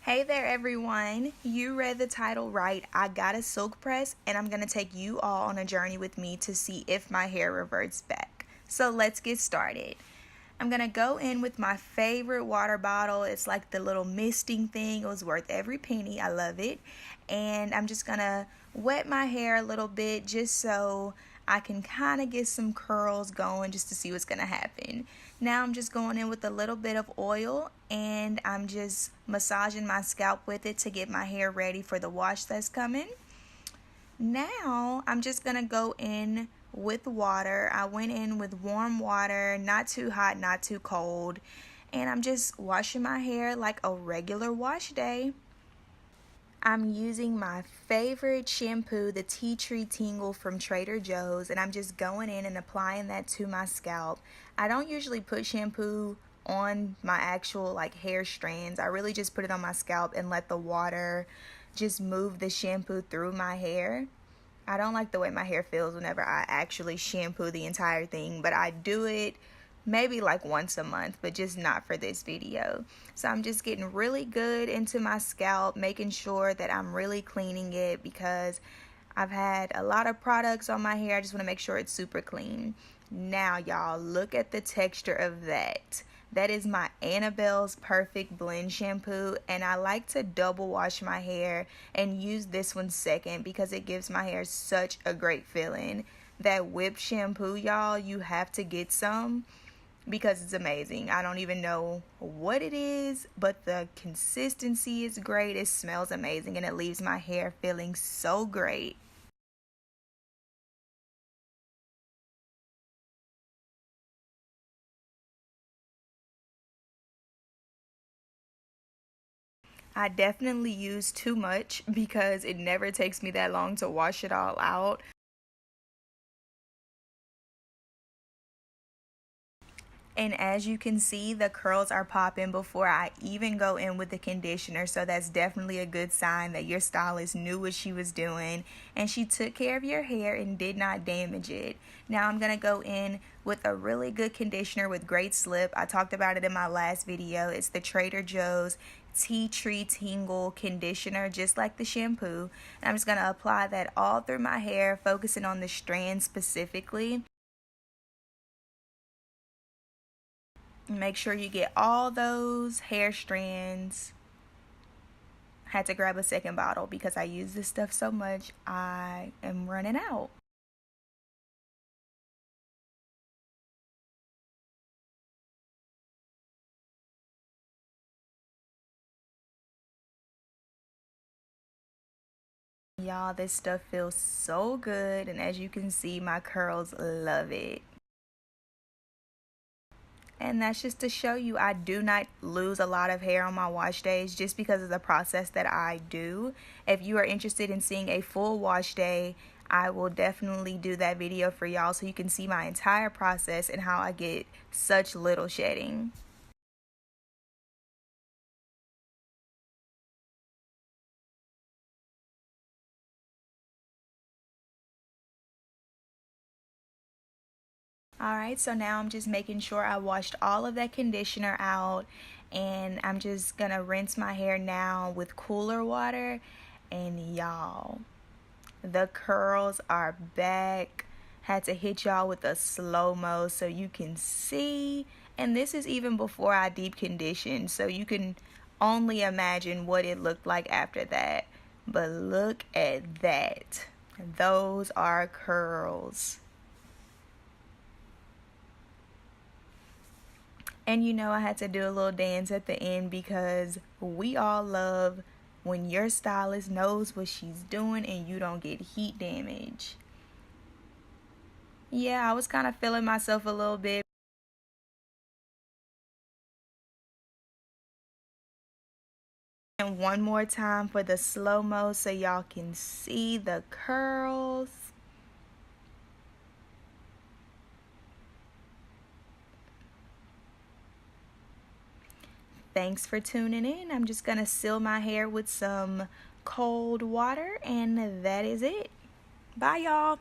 Hey there everyone, you read the title right. I got a silk press and I'm going to take you all on a journey with me to see if my hair reverts back. So let's get started. I'm going to go in with my favorite water bottle. It's like the little misting thing. It was worth every penny. I love it. And I'm just going to wet my hair a little bit just so I can kind of get some curls going just to see what's going to happen. Now I'm just going in with a little bit of oil and I'm just massaging my scalp with it to get my hair ready for the wash that's coming. Now I'm just going to go in with water. I went in with warm water, not too hot, not too cold. And I'm just washing my hair like a regular wash day. I'm using my favorite shampoo, the Tea Tree Tingle from Trader Joe's, and I'm just going in and applying that to my scalp. I don't usually put shampoo on my actual hair strands. I really just put it on my scalp and let the water just move the shampoo through my hair. I don't like the way my hair feels whenever I actually shampoo the entire thing, but I do it maybe once a month, but just not for this video. So I'm just getting really good into my scalp, making sure that I'm really cleaning it because I've had a lot of products on my hair. I just want to make sure it's super clean. Now y'all, look at the texture of that. That is my Annabelle's Perfect Blend shampoo, and I like to double wash my hair and use this one second because it gives my hair such a great feeling. That whipped shampoo, y'all, you have to get some because it's amazing. I don't even know what it is, but the consistency is great. It smells amazing and it leaves my hair feeling so great. I definitely use too much because it never takes me that long to wash it all out. And as you can see, the curls are popping before I even go in with the conditioner. So that's definitely a good sign that your stylist knew what she was doing and she took care of your hair and did not damage it. Now I'm going to go in with a really good conditioner with great slip. I talked about it in my last video. It's the Trader Joe's Tea Tree Tingle conditioner, just like the shampoo. And I'm just going to apply that all through my hair, focusing on the strands specifically. Make sure you get all those hair strands. Had to grab a second bottle because I use this stuff so much I am running out. Y'all, this stuff feels so good, and as you can see, my curls love it. And that's just to show you I do not lose a lot of hair on my wash days just because of the process that I do. If you are interested in seeing a full wash day, I will definitely do that video for y'all so you can see my entire process and how I get such little shedding. Alright, so now I'm just making sure I washed all of that conditioner out, and I'm just gonna rinse my hair now with cooler water. And y'all, the curls are back. Had to hit y'all with a slow-mo so you can see. And this is even before I deep conditioned, so you can only imagine what it looked like after that. But look at that. Those are curls. And you know, I had to do a little dance at the end because we all love when your stylist knows what she's doing and you don't get heat damage. Yeah, I was kind of feeling myself a little bit. And one more time for the slow-mo so y'all can see the curls. Thanks for tuning in. I'm just going to seal my hair with some cold water, and that is it. Bye, y'all.